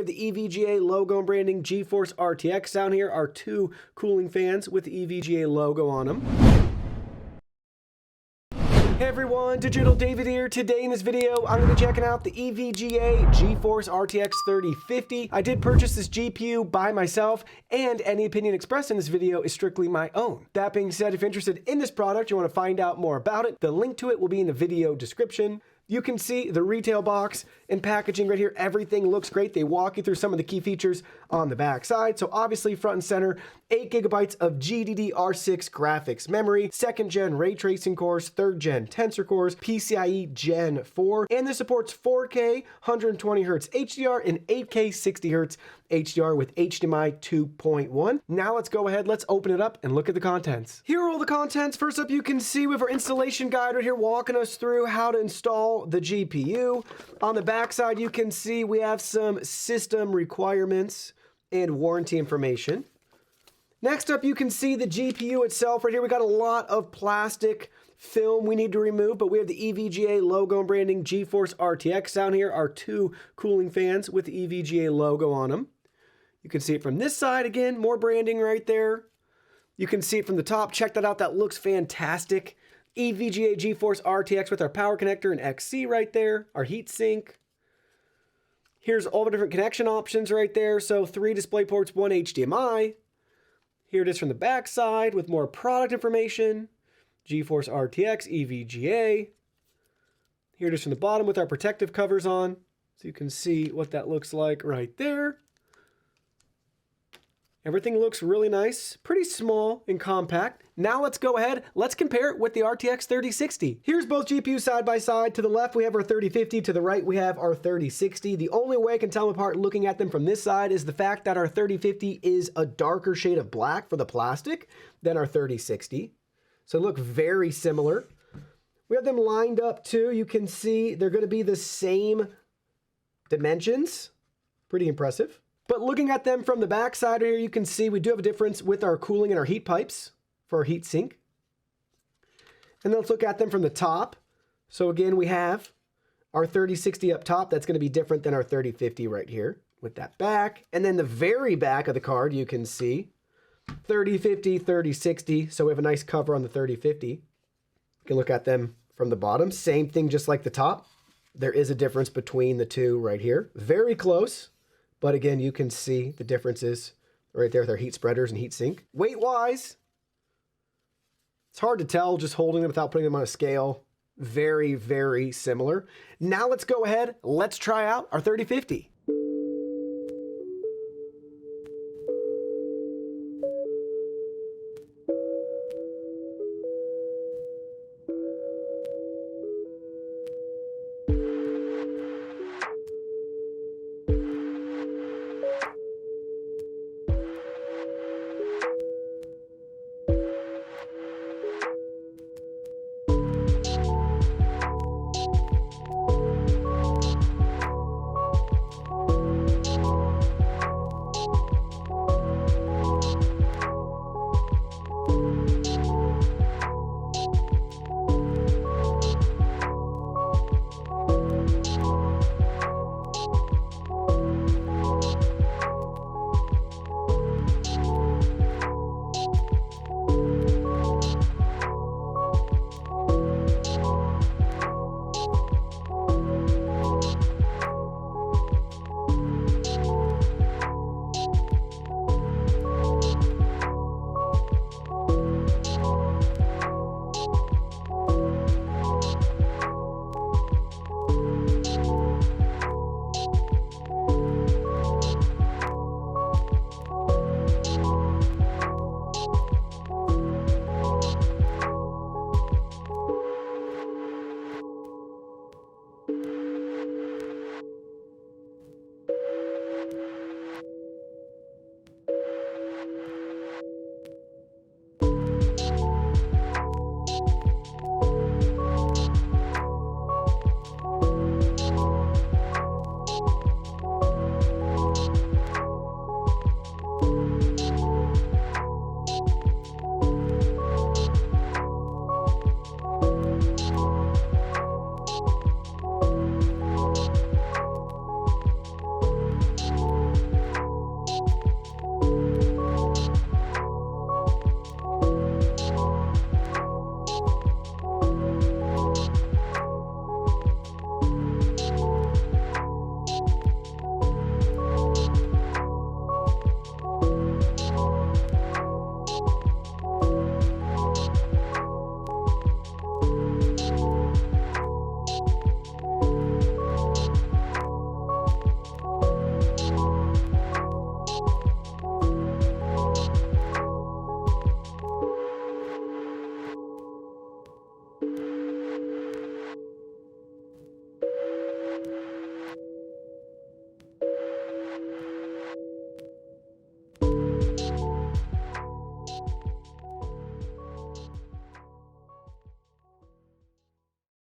have the EVGA logo and branding GeForce RTX down here, our two cooling fans with the EVGA logo on them. Hey everyone, Digital David here. Today in this video, I'm going to be checking out the EVGA GeForce RTX 3050. I did purchase this GPU by myself, and any opinion expressed in this video is strictly my own. That being said, if you're interested in this product, you want to find out more about it, the link to it will be in the video description. You can see the retail box and packaging right here. Everything looks great. They walk you through some of the key features on the back side. So obviously front and center, 8 gigabytes of GDDR6 graphics memory, 2nd gen ray tracing cores, 3rd gen tensor cores, PCIe Gen 4, and this supports 4K 120Hz HDR and 8K 60Hz HDR with HDMI 2.1. Now let's go ahead, let's open it up and look at the contents. Here are all the contents. First up, you can see we have our installation guide right here walking us through how to install the GPU. On the back side, you can see we have some system requirements and warranty information. Next up, you can see the GPU itself right here. We got a lot of plastic film we need to remove, but we have the EVGA logo and branding GeForce RTX down here, our two cooling fans with the EVGA logo on them. You can see it from this side again, more branding right there. You can see it from the top. Check that out. That looks fantastic. EVGA GeForce RTX with our power connector and XC right there, our heat sink. Here's all the different connection options right there. So 3 display ports, 1 HDMI. Here it is from the back side with more product information. GeForce RTX, EVGA. Here it is from the bottom with our protective covers on. So you can see what that looks like right there. Everything looks really nice, pretty small and compact. Now let's go ahead, let's compare it with the RTX 3060. Here's both GPUs side by side. To the left, we have our 3050. To the right, we have our 3060. The only way I can tell them apart looking at them from this side is the fact that our 3050 is a darker shade of black for the plastic than our 3060. So they look very similar. We have them lined up too. You can see they're going to be the same dimensions. Pretty impressive. But looking at them from the back side here, you can see we do have a difference with our cooling and our heat pipes for our heat sink. And then let's look at them from the top. So again, we have our 3060 up top. That's going to be different than our 3050 right here with that back. And then the very back of the card, you can see 3050, 3060. So we have a nice cover on the 3050. You can look at them from the bottom. Same thing, just like the top. There is a difference between the two right here. Very close. But again, you can see the differences right there with our heat spreaders and heat sink. Weight-wise, it's hard to tell just holding them without putting them on a scale. Very, very similar. Now let's go ahead, let's try out our 3050.